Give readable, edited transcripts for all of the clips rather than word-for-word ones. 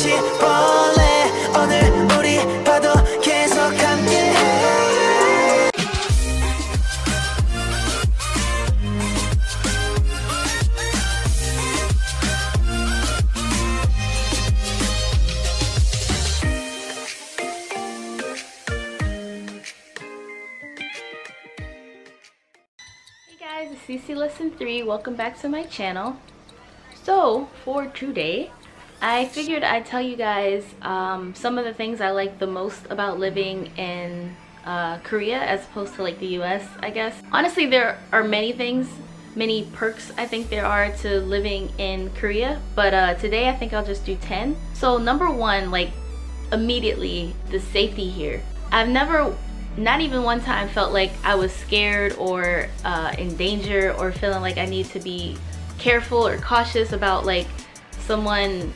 같이 볼래 오늘 우리 봐도 계속 함께해. Hey guys, it's CC Lesson 3. Welcome back to my channel. So, for today, I figured I'd tell you guys some of the things I like the most about living in Korea as opposed to like the US, I guess. Honestly, there are many things, many perks I think there are to living in Korea, but today I think I'll just do 10. So number one, like immediately, the safety here. I've never, not even one time, felt like I was scared or in danger or feeling like I need to be careful or cautious about like someone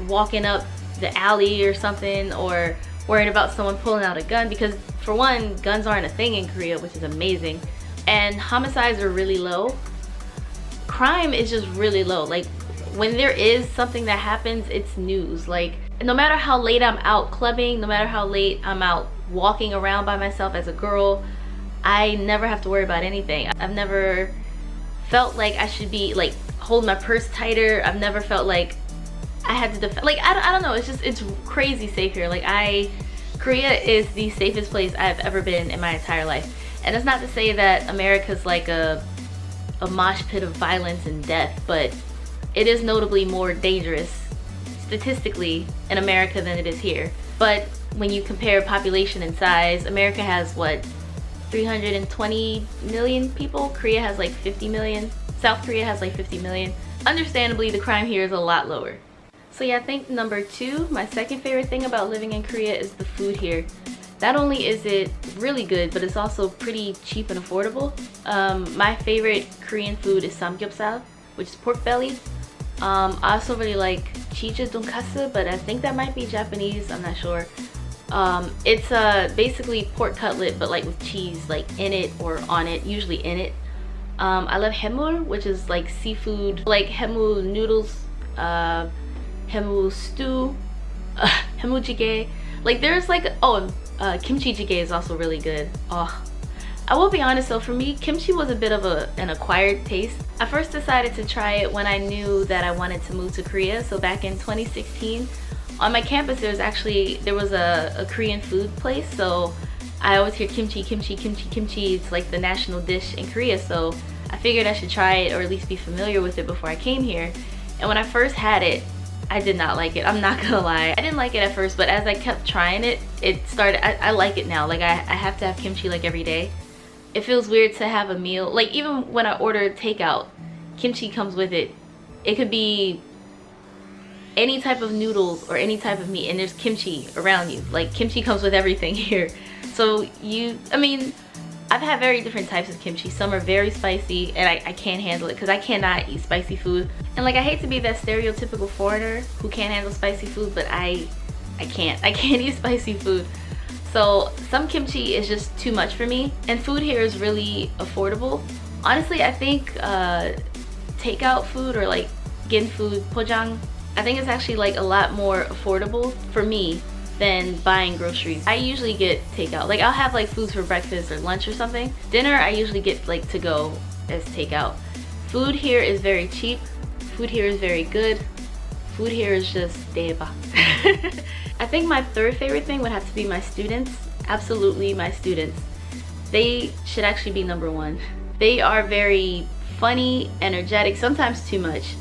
walking up the alley or something, or worried about someone pulling out a gun, because for one, guns aren't a thing in Korea, which is amazing, and homicides are really low. Crime is just really low. Like when there is something that happens, it's news. Like no matter how late I'm out clubbing, no matter how late I'm out walking around by myself as a girl, I never have to worry about anything. I've never felt like I should be like holding my purse tighter. I've never felt like I had to defend, like I don't know, it's just, it's crazy safe here. Like Korea is the safest place I've ever been in my entire life. And it's not to say that America's like a mosh pit of violence and death, but it is notably more dangerous statistically in America than it is here. But when you compare population and size, America has what, 320 million people? Korea has like 50 million. South Korea has like 50 million. Understandably, the crime here is a lot lower. So yeah, I think number two, my second favorite thing about living in Korea is the food here. Not only is it really good, but it's also pretty cheap and affordable. My favorite Korean food is samgyeopsal, which is pork belly. I also really like chija donkasu, but I think that might be Japanese, I'm not sure. It's basically pork cutlet, but like with cheese like in it or on it, usually in it. I love haemul, which is like seafood, like haemul noodles, haemul stew, haemul jjigae. Like there's like, kimchi jjigae is also really good. Oh, I will be honest though, for me, kimchi was a bit of an acquired taste. I first decided to try it when I knew that I wanted to move to Korea. So back in 2016, on my campus there was a Korean food place. So I always hear kimchi, kimchi, kimchi, kimchi. It's like the national dish in Korea. So I figured I should try it, or at least be familiar with it before I came here. And when I first had it, I did not like it. I'm not gonna lie. I didn't like it at first, but as I kept trying it, I like it now. Like I have to have kimchi like every day. It feels weird to have a meal. Like even when I order takeout, kimchi comes with it. It could be any type of noodles or any type of meat, and there's kimchi around you. Like kimchi comes with everything here. So I mean, I've had very different types of kimchi. Some are very spicy, and I can't handle it because I cannot eat spicy food. And like I hate to be that stereotypical foreigner who can't handle spicy food, but I can't eat spicy food. So some kimchi is just too much for me. And food here is really affordable. Honestly, I think takeout food, or like getting food, pojang, I think it's actually like a lot more affordable for me than buying groceries. I usually get takeout. Like I'll have like foods for breakfast or lunch or something. Dinner I usually get like to go as takeout. Food here is very cheap. Food here is very good. Food here is just daeba. I think my third favorite thing would have to be my students. Absolutely, my students. They should actually be number one. They are very funny, energetic, sometimes too much.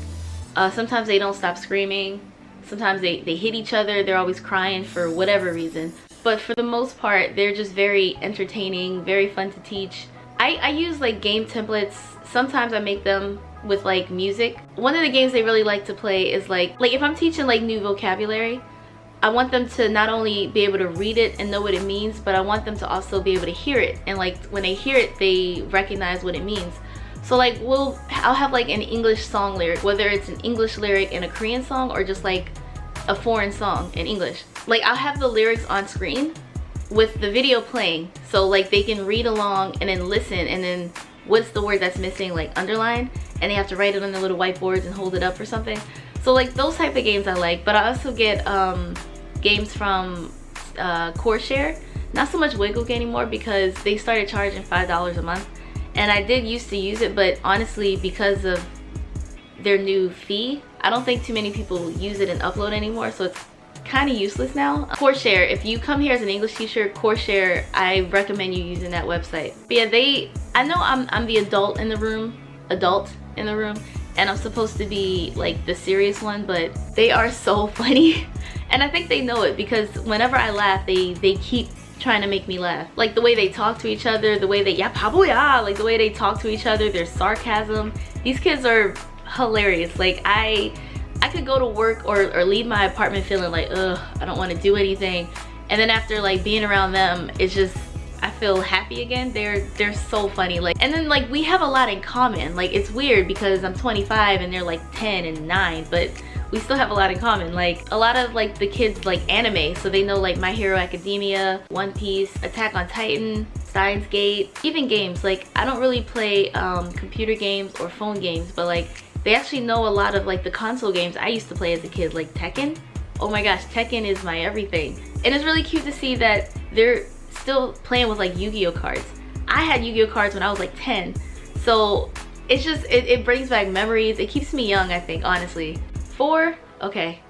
Sometimes they don't stop screaming. Sometimes they hit each other. They're always crying for whatever reason. But for the most part, they're just very entertaining, very fun to teach. I use like game templates. Sometimes I make them with like music. One of the games they really like to play is like if I'm teaching like new vocabulary, I want them to not only be able to read it and know what it means, but I want them to also be able to hear it. And like when they hear it, they recognize what it means. So like I'll have like an English song lyric, whether it's an English lyric in a Korean song or just like a foreign song in English. Like I'll have the lyrics on screen with the video playing, so like they can read along and then listen, and then what's the word that's missing, like underline, and they have to write it on their little whiteboards and hold it up or something. So like those type of games I like, but I also get games from Corsair. Not so much Wiggle anymore because they started charging $5 a month, and I did used to use it, but honestly because of their new fee, I don't think too many people use it and upload anymore, so it's kind of useless now. Corsair, if you come here as an English teacher, Corsair, I recommend you using that website. But yeah, I know I'm the adult in the room, and I'm supposed to be like the serious one, but they are so funny. And I think they know it because whenever I laugh, they keep trying to make me laugh. Like the way they talk to each other, the way they like the way they talk to each other, their sarcasm. These kids are hilarious. Like I could go to work or leave my apartment feeling like, ugh, I don't want to do anything. And then after like being around them, it's just, I feel happy again. They're so funny. Like, and then like we have a lot in common. Like it's weird because I'm 25 and they're like 10 and 9, but we still have a lot in common. Like a lot of like the kids like anime, so they know like My Hero Academia, One Piece, Attack on Titan, Steins Gate, even games. Like I don't really play computer games or phone games, but like they actually know a lot of like the console games I used to play as a kid, like Tekken. Oh my gosh, Tekken is my everything. And it's really cute to see that they're still playing with like Yu-Gi-Oh cards. I had Yu-Gi-Oh cards when I was like 10. So it's just, it brings back memories. It keeps me young, I think, honestly. 4, okay.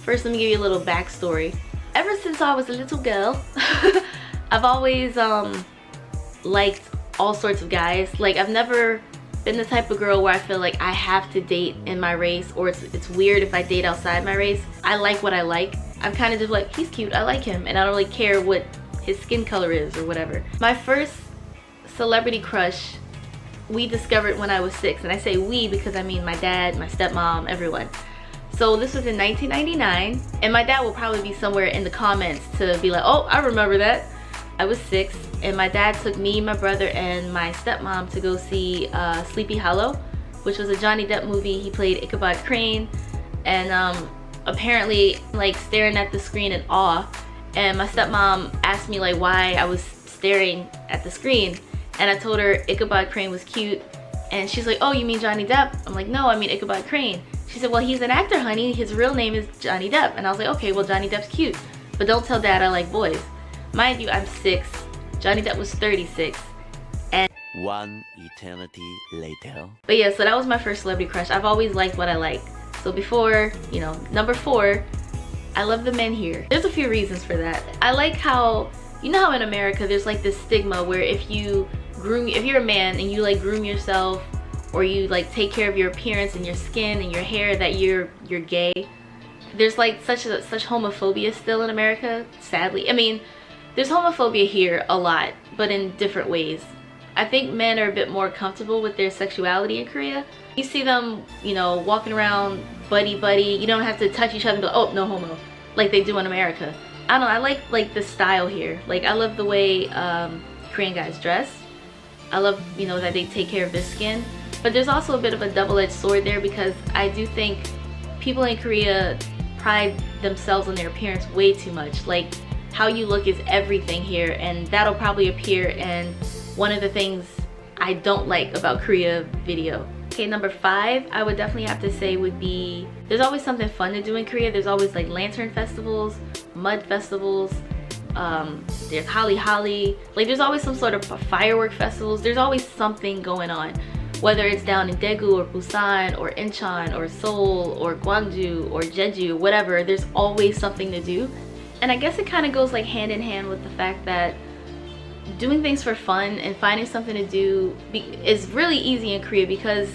First, let me give you a little backstory. Ever since I was a little girl, I've always liked all sorts of guys. Like I've never been the type of girl where I feel like I have to date in my race, or it's weird if I date outside my race. I like what I like. I'm kind of just like, he's cute, I like him, and I don't really care what his skin color is or whatever. My first celebrity crush we discovered when I was 6, and I say we because I mean my dad, my stepmom, everyone. So this was in 1999, and my dad will probably be somewhere in the comments to be like, oh, I remember that. I was 6, and my dad took me, my brother, and my stepmom to go see Sleepy Hollow, which was a Johnny Depp movie. He played Ichabod Crane, and apparently like staring at the screen in awe. And my stepmom asked me like why I was staring at the screen, and I told her Ichabod Crane was cute, and she's like, oh, you mean Johnny Depp? I'm like, no, I mean Ichabod Crane. She said, well, he's an actor, honey. His real name is Johnny Depp. And I was like, okay, well, Johnny Depp's cute, but don't tell dad I like boys. Mind you, I'm 6. Johnny Depp was 36. And one eternity later. But yeah, so that was my first celebrity crush. I've always liked what I like. So before, you know, number 4, I love the men here. There's a few reasons for that. I like how, you know how in America there's like this stigma where if you're a man and you like groom yourself, or you like take care of your appearance and your skin and your hair, that you're gay. There's like such homophobia still in America, sadly. I mean, there's homophobia here a lot, but in different ways. I think men are a bit more comfortable with their sexuality in Korea. You see them, you know, walking around buddy. You don't have to touch each other and go, oh, no homo, like they do in America. I don't know, I like the style here. Like I love the way Korean guys dress. I love, you know, that they take care of their skin. But there's also a bit of a double-edged sword there, because I do think people in Korea pride themselves on their appearance way too much. Like how you look is everything here, and that'll probably appear in one of the things I don't like about Korea video. Okay, number 5, I would definitely have to say would be, there's always something fun to do in Korea. There's always like lantern festivals, mud festivals, there's Hali, like there's always some sort of firework festivals. There's always something going on, whether it's down in Daegu or Busan or Incheon or Seoul or Gwangju or Jeju, whatever. There's always something to do. And I guess it kind of goes like hand in hand with the fact that doing things for fun and finding something to do is really easy in Korea, because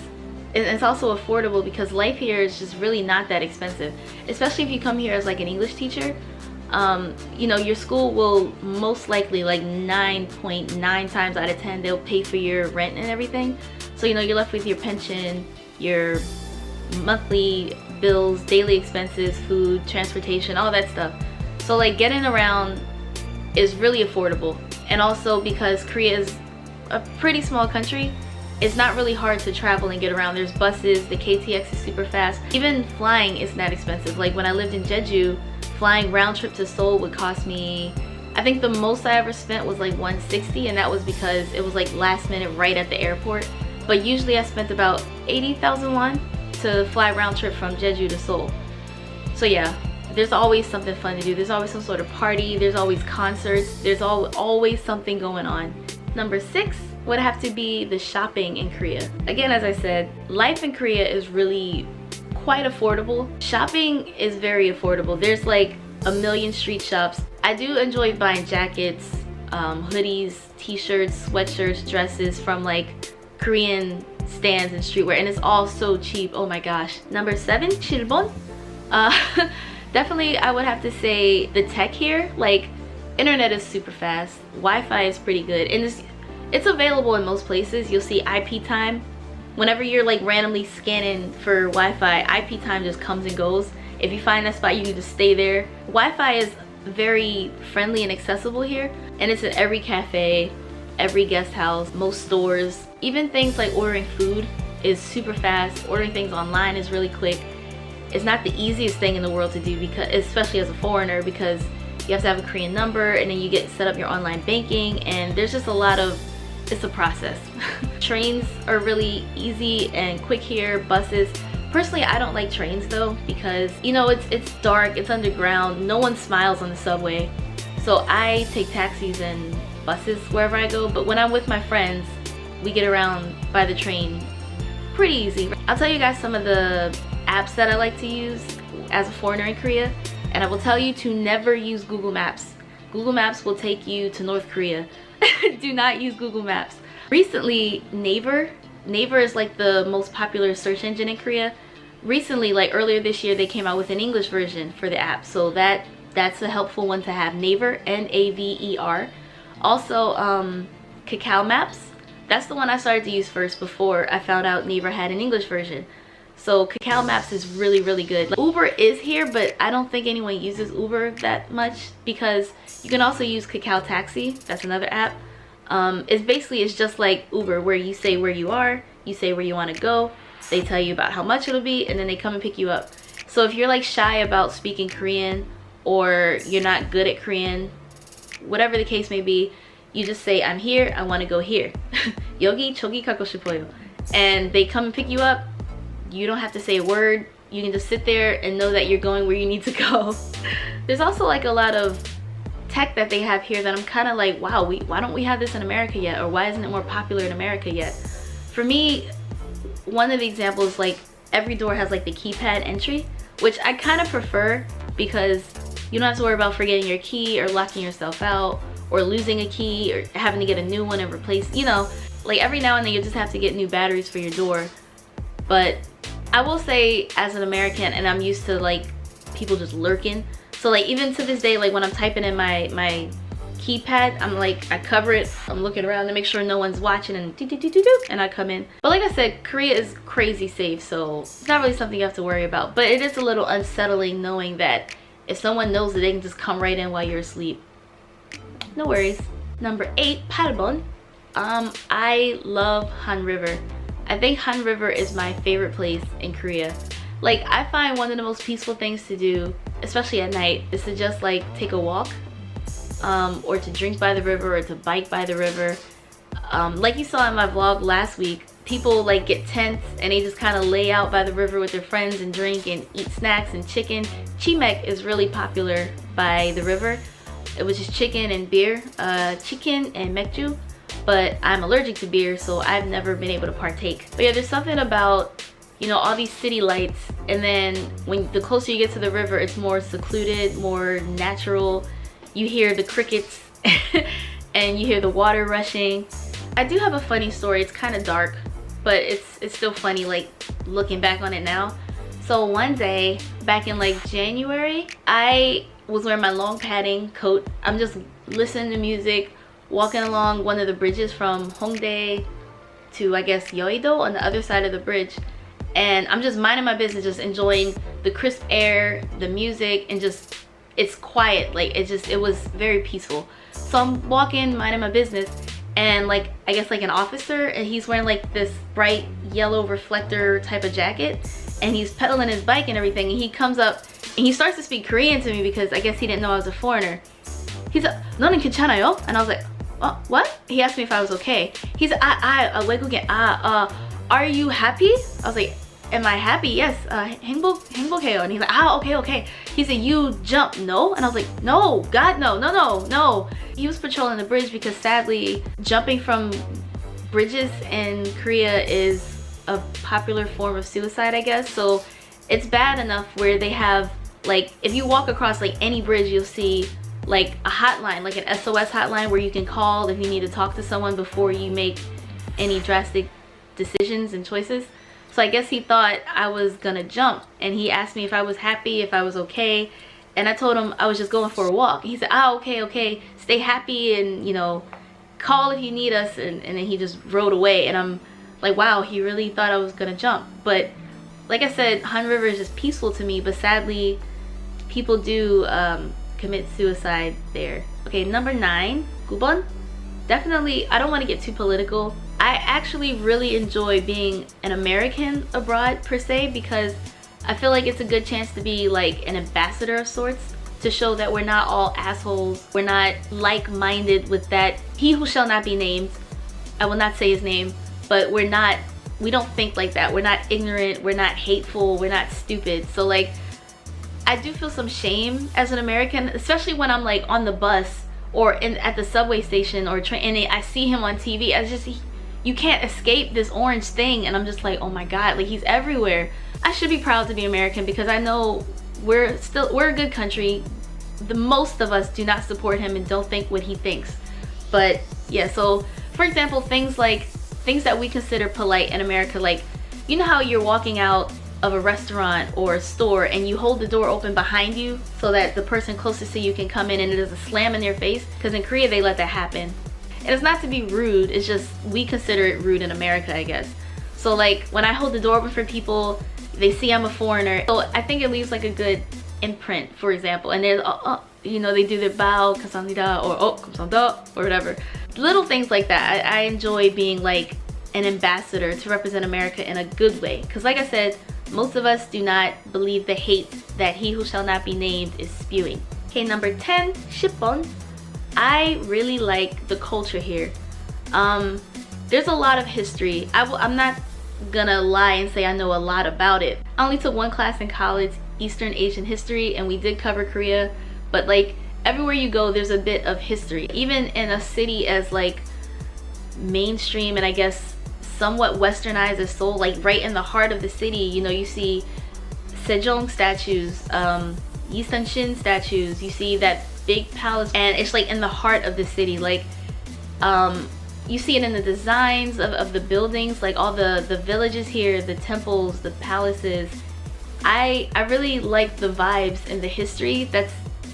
it's also affordable, because life here is just really not that expensive, especially if you come here as like an English teacher. You know, your school will most likely, like 9.9 times out of 10, they'll pay for your rent and everything. So, you know, you're left with your pension, your monthly bills, daily expenses, food, transportation, all that stuff. So like getting around is really affordable. And also because Korea is a pretty small country, it's not really hard to travel and get around. There's buses, the KTX is super fast. Even flying isn't that expensive. Like when I lived in Jeju, flying round trip to Seoul would cost me, I think the most I ever spent was like 160, and that was because it was like last minute right at the airport. But usually I spent about 80,000 won to fly round trip from Jeju to Seoul. So yeah, there's always something fun to do. There's always some sort of party. There's always concerts. There's always something going on. Number 6 would have to be the shopping in Korea. Again, as I said, life in Korea is really quite affordable. Shopping is very affordable. There's like a million street shops. I do enjoy buying jackets, hoodies, t-shirts, sweatshirts, dresses from like Korean stands and streetwear, and it's all so cheap. Oh my gosh. Number 7, Chilbon. Definitely I would have to say the tech here. Like, internet is super fast, Wi-Fi is pretty good, and it's available in most places. You'll see IP time. Whenever you're like randomly scanning for Wi-Fi, IP time just comes and goes. If you find that spot, you can just stay there. Wi-Fi is very friendly and accessible here, and it's in every cafe, every guest house, most stores. Even things like ordering food is super fast. Ordering things online is really quick. It's not the easiest thing in the world to do, because especially as a foreigner, because you have to have a Korean number and then you get set up your online banking, and there's just a lot of, it's a process. Trains are really easy and quick here. Buses, personally I don't like trains though, because you know it's dark, it's underground, no one smiles on the subway. So I take taxis and buses wherever I go, but when I'm with my friends, we get around by the train pretty easy. I'll tell you guys some of the apps that I like to use as a foreigner in Korea, and I will tell you to never use Google Maps. Google Maps will take you to North Korea. Do not use Google Maps. Recently, Naver is like the most popular search engine in Korea. Recently, like earlier this year, they came out with an English version for the app, so that's a helpful one to have. Naver, N-A-V-E-R. Also, Kakao Maps. That's the one I started to use first before I found out Naver had an English version. So Kakao Maps is really, really good. Like, Uber is here, but I don't think anyone uses Uber that much, because you can also use Kakao Taxi. That's another app. It's just like Uber, where you say where you are, you say where you want to go, they tell you about how much it'll be, and then they come and pick you up. So if you're like shy about speaking Korean, or you're not good at Korean, whatever the case may be, you just say, I'm here, I want to go here. 여기 저기 가고 싶어요. And they come and pick you up. You don't have to say a word. You can just sit there and know that you're going where you need to go. There's also like a lot of tech that they have here that I'm kind of like, wow, why don't we have this in America yet? Or why isn't it more popular in America yet? For me, one of the examples, like every door has like the keypad entry, which I kind of prefer, because you don't have to worry about forgetting your key or locking yourself out or losing a key or having to get a new one and replace, you know, like every now and then you just have to get new batteries for your door. But I will say, as an American, and I'm used to like people just lurking, so like even to this day, like when I'm typing in my keypad, I'm like, I cover it, I'm looking around to make sure no one's watching, and and I come in. But like I said, Korea is crazy safe, so it's not really something you have to worry about. But it is a little unsettling knowing that if someone knows that they can just come right in while you're asleep. No worries. Number 8, Palbon. I love Han River. I think Han River is my favorite place in Korea. Like, I find one of the most peaceful things to do, especially at night, is to just like take a walk, or to drink by the river, or to bike by the river. Like you saw in my vlog last week, people like get tents and they just kind of lay out by the river with their friends and drink and eat snacks and chicken. Chimek is really popular by the river. It was just chicken and beer, chicken and mekju. But I'm allergic to beer, so I've never been able to partake. But yeah, there's something about, you know, all these city lights, and then when the closer you get to the river, it's more secluded, more natural. You hear the crickets and you hear the water rushing. I do have a funny story. It's kind of dark, but it's still funny, like looking back on it now. So one day back in like January, I was wearing my long padding coat. I'm just listening to music, walking along one of the bridges from Hongdae to, I guess, Yeouido on the other side of the bridge, and I'm just minding my business, just enjoying the crisp air, the music, and just, it's quiet. Like, it was very peaceful. So I'm walking, minding my business, and like, I guess like an officer, and he's wearing like this bright yellow reflector type of jacket, and he's pedaling his bike and everything, and he comes up and he starts to speak Korean to me, because I guess he didn't know I was a foreigner. He's like, "너는 괜찮아요?" And I was like, what? He asked me if I was okay. He's like, 외국인, are you happy? I was like, am I happy? Yes. 행복해요. And he's like, ah, okay. He said, you jump. No? And I was like, no, God, no. He was patrolling the bridge because sadly, jumping from bridges in Korea is a popular form of suicide, I guess. So it's bad enough where they have, like, if you walk across like any bridge, you'll see like a hotline, like an SOS hotline where you can call if you need to talk to someone before you make any drastic decisions and choices. So I guess he thought I was gonna jump, and he asked me if I was happy, if I was okay, and I told him I was just going for a walk. He said, ah, okay, stay happy, and you know, call if you need us, and then he just rode away. And I'm like, wow, he really thought I was gonna jump. But like I said, Han River is just peaceful to me, but sadly people do commit suicide there. Okay, number 9, 9번. Definitely, I don't want to get too political. I actually really enjoy being an American abroad per se, because I feel like it's a good chance to be like an ambassador of sorts, to show that we're not all assholes. We're not like-minded with that he who shall not be named. I will not say his name, but we don't think like that. We're not ignorant, we're not hateful, we're not stupid. So like, I do feel some shame as an American, especially when I'm like on the bus or at the subway station or train, and I see him on TV. You can't escape this orange thing, and I'm just like, oh my god, like he's everywhere. I should be proud to be American, because I know we're a good country. The most of us do not support him and don't think what he thinks. But yeah, so for example, things that we consider polite in America, like, you know how you're walking out of a restaurant or a store and you hold the door open behind you so that the person closest to you can come in, and it doesn't slam in their face? Because in Korea they let that happen. And it's not to be rude, it's just we consider it rude in America, I guess. So like, when I hold the door open for people, they see I'm a foreigner. So I think it leaves like a good imprint, for example. And there's, you know, they do their bow, 감사합니다, or 감사합니다, or whatever. Little things like that. I enjoy being like an ambassador to represent America in a good way. Because like I said, most of us do not believe the hate that he who shall not be named is spewing. Okay, number 10, 10번. I really like the culture here. There's a lot of history. I'm not gonna lie and say I know a lot about it. I only took one class in college, Eastern Asian history, and we did cover Korea, but like everywhere you go there's a bit of history. Even in a city as like mainstream and I guess somewhat westernized as Seoul, like right in the heart of the city, you know, you see Sejong statues, Yi Sun-shin statues, you see that big palace, and it's like in the heart of the city. Like you see it in the designs of the buildings, like all the villages here, the temples, the palaces. I really like the vibes and the history that's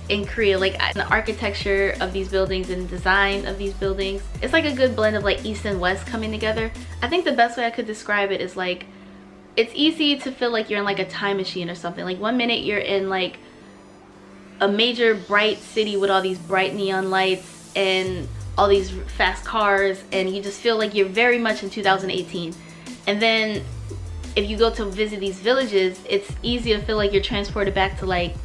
in Korea, like the architecture of these buildings and design of these buildings. It's like a good blend of like East and West coming together. I think the best way I could describe it is like, it's easy to feel like you're in like a time machine or something. Like one minute you're in like a major bright city with all these bright neon lights and all these fast cars, and you just feel like you're very much in 2018. And then if you go to visit these villages, it's easy to feel like you're transported back to like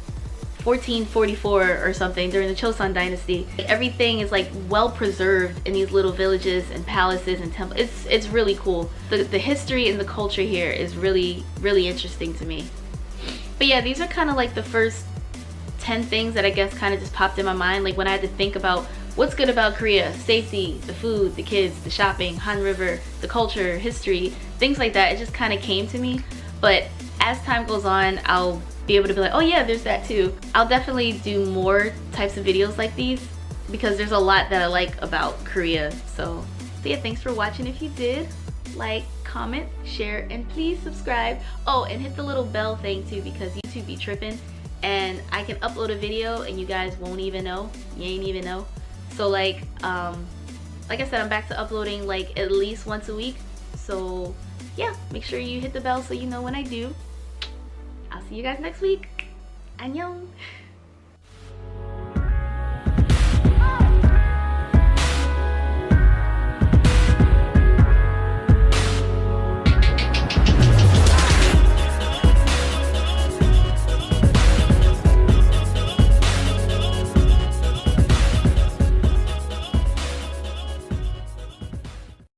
1444 or something during the Chosun dynasty. Everything is like well preserved in these little villages and palaces and temples. It's really cool. The history and the culture here is really interesting to me. But yeah, these are kind of like the first 10 things that I guess kind of just popped in my mind, like when I had to think about what's good about Korea. Safety, the food, the kids, the shopping, Han River, the culture, history, things like that. It just kind of came to me. But as time goes on, I'll be able to be like, oh yeah, there's that too. I'll definitely do more types of videos like these because there's a lot that I like about Korea. So yeah, thanks for watching. If you did, like, comment, share, and please subscribe. Oh, and hit the little bell thing too, because YouTube be tripping and I can upload a video and you guys won't even know. You ain't even know. So like I said, I'm back to uploading like at least once a week. So yeah, make sure you hit the bell so you know when I do. I'll see you guys next week. 안녕.